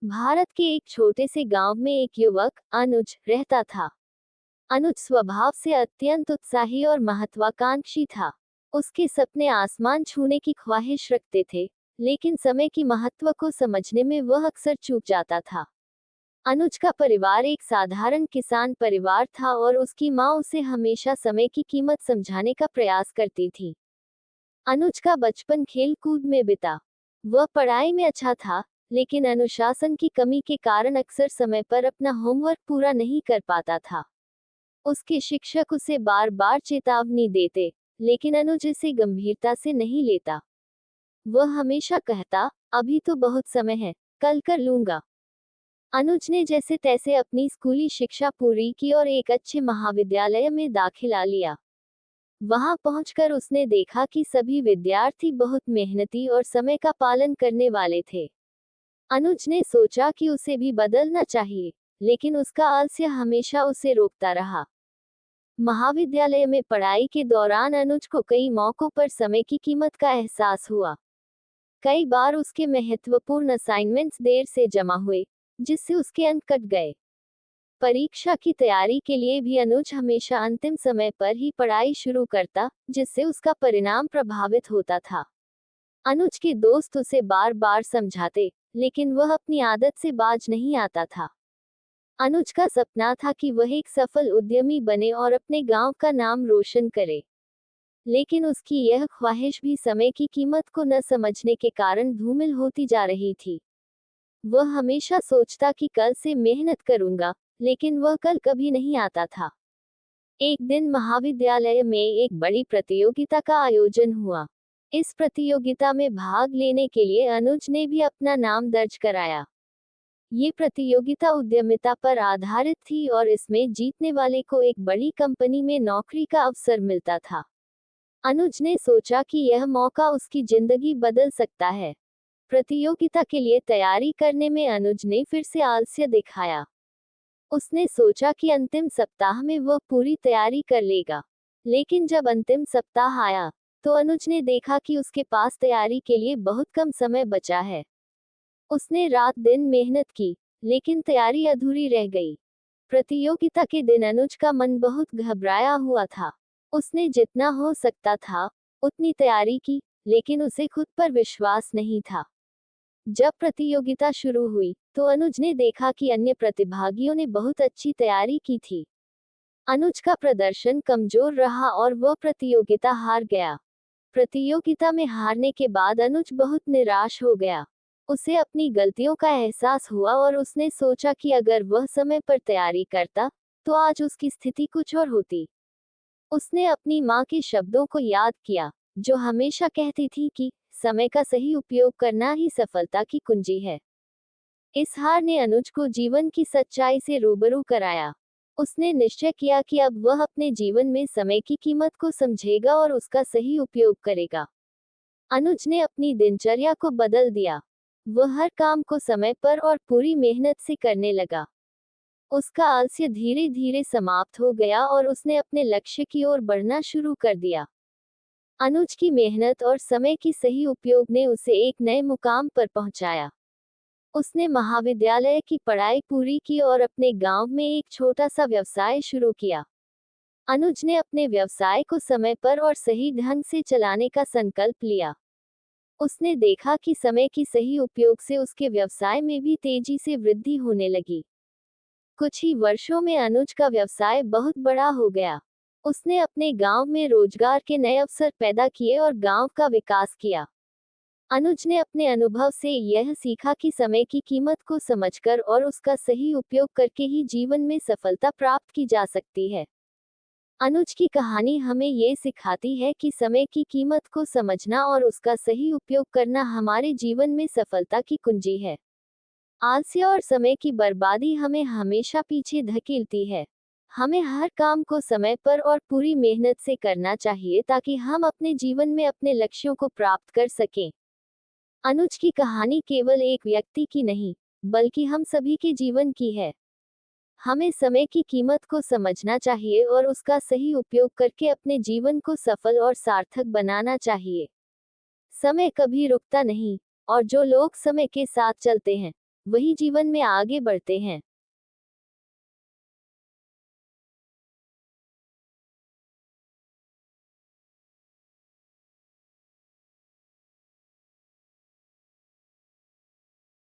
भारत के एक छोटे से गांव में एक युवक अनुज रहता था। अनुज स्वभाव से अत्यंत उत्साही और महत्वाकांक्षी था। उसके सपने आसमान छूने की ख्वाहिश रखते थे, लेकिन समय की महत्व को समझने में वह अक्सर चूक जाता था। अनुज का परिवार एक साधारण किसान परिवार था और उसकी माँ उसे हमेशा समय की कीमत समझाने का प्रयास करती थी। अनुज का बचपन खेल कूद में बिता। वह पढ़ाई में अच्छा था, लेकिन अनुशासन की कमी के कारण अक्सर समय पर अपना होमवर्क पूरा नहीं कर पाता था। उसके शिक्षक उसे बार बार चेतावनी देते, लेकिन अनुज इसे गंभीरता से नहीं लेता। वह हमेशा कहता, अभी तो बहुत समय है, कल कर लूंगा। अनुज ने जैसे तैसे अपनी स्कूली शिक्षा पूरी की और एक अच्छे महाविद्यालय में दाखिला लिया। वहां पहुंचकर उसने देखा कि सभी विद्यार्थी बहुत मेहनती और समय का पालन करने वाले थे। अनुज ने सोचा कि उसे भी बदलना चाहिए, लेकिन उसका आलस्य हमेशा उसे रोकता रहा। महाविद्यालय में पढ़ाई के दौरान अनुज को कई मौकों पर समय की कीमत का एहसास हुआ। कई बार उसके महत्वपूर्ण असाइनमेंट्स देर से जमा हुए, जिससे उसके अंक कट गए। परीक्षा की तैयारी के लिए भी अनुज हमेशा अंतिम समय पर ही पढ़ाई शुरू करता, जिससे उसका परिणाम प्रभावित होता था। अनुज के दोस्त उसे बार बार समझाते, लेकिन वह अपनी आदत से बाज नहीं आता था। अनुज का सपना था कि वह एक सफल उद्यमी बने और अपने गांव का नाम रोशन करे, लेकिन उसकी यह ख्वाहिश भी समय की कीमत को न समझने के कारण धूमिल होती जा रही थी। वह हमेशा सोचता कि कल से मेहनत करूंगा, लेकिन वह कल कभी नहीं आता था। एक दिन महाविद्यालय में एक बड़ी प्रतियोगिता का आयोजन हुआ। इस प्रतियोगिता में भाग लेने के लिए अनुज ने भी अपना नाम दर्ज कराया। ये प्रतियोगिता उद्यमिता पर आधारित थी और इसमें जीतने वाले को एक बड़ी कंपनी में नौकरी का अवसर मिलता था। अनुज ने सोचा कि यह मौका उसकी जिंदगी बदल सकता है। प्रतियोगिता के लिए तैयारी करने में अनुज ने फिर से आलस्य दिखाया। उसने सोचा कि अंतिम सप्ताह में वह पूरी तैयारी कर लेगा, लेकिन जब अंतिम सप्ताह आया, तो अनुज ने देखा कि उसके पास तैयारी के लिए बहुत कम समय बचा है। उसने रात दिन मेहनत की, लेकिन तैयारी अधूरी रह गई। प्रतियोगिता के दिन अनुज का मन बहुत घबराया हुआ था। उसने जितना हो सकता था उतनी तैयारी की, लेकिन उसे खुद पर विश्वास नहीं था। जब प्रतियोगिता शुरू हुई, तो अनुज ने देखा कि अन्य प्रतिभागियों ने बहुत अच्छी तैयारी की थी। अनुज का प्रदर्शन कमजोर रहा और वह प्रतियोगिता हार गया। प्रतियोगिता में हारने के बाद अनुज बहुत निराश हो गया। उसे अपनी गलतियों का एहसास हुआ और उसने सोचा कि अगर वह समय पर तैयारी करता, तो आज उसकी स्थिति कुछ और होती। उसने अपनी माँ के शब्दों को याद किया, जो हमेशा कहती थी कि समय का सही उपयोग करना ही सफलता की कुंजी है। इस हार ने अनुज को जीवन की सच्चाई से रूबरू कराया। उसने निश्चय किया कि अब वह अपने जीवन में समय की कीमत को समझेगा और उसका सही उपयोग करेगा। अनुज ने अपनी दिनचर्या को बदल दिया। वह हर काम को समय पर और पूरी मेहनत से करने लगा। उसका आलस्य धीरे धीरे समाप्त हो गया और उसने अपने लक्ष्य की ओर बढ़ना शुरू कर दिया। अनुज की मेहनत और समय की सही उपयोग ने उसे एक नए मुकाम पर पहुंचाया। उसने महाविद्यालय की पढ़ाई पूरी की और अपने गांव में एक छोटा सा व्यवसाय शुरू किया। अनुज ने अपने व्यवसाय को समय पर और सही ढंग से चलाने का संकल्प लिया। उसने देखा कि समय की सही उपयोग से उसके व्यवसाय में भी तेजी से वृद्धि होने लगी। कुछ ही वर्षों में अनुज का व्यवसाय बहुत बड़ा हो गया। उसने अपने गांव में रोजगार के नए अवसर पैदा किए और गांव का विकास किया। अनुज ने अपने अनुभव से यह सीखा कि समय की कीमत को समझकर और उसका सही उपयोग करके ही जीवन में सफलता प्राप्त की जा सकती है। अनुज की कहानी हमें ये सिखाती है कि समय की कीमत को समझना और उसका सही उपयोग करना हमारे जीवन में सफलता की कुंजी है। आलस्य और समय की बर्बादी हमें हमेशा पीछे धकेलती है। हमें हर काम को समय पर और पूरी मेहनत से करना चाहिए ताकि हम अपने जीवन में अपने लक्ष्यों को प्राप्त कर सकें। अनुज की कहानी केवल एक व्यक्ति की नहीं, बल्कि हम सभी के जीवन की है। हमें समय की कीमत को समझना चाहिए और उसका सही उपयोग करके अपने जीवन को सफल और सार्थक बनाना चाहिए। समय कभी रुकता नहीं, और जो लोग समय के साथ चलते हैं, वही जीवन में आगे बढ़ते हैं।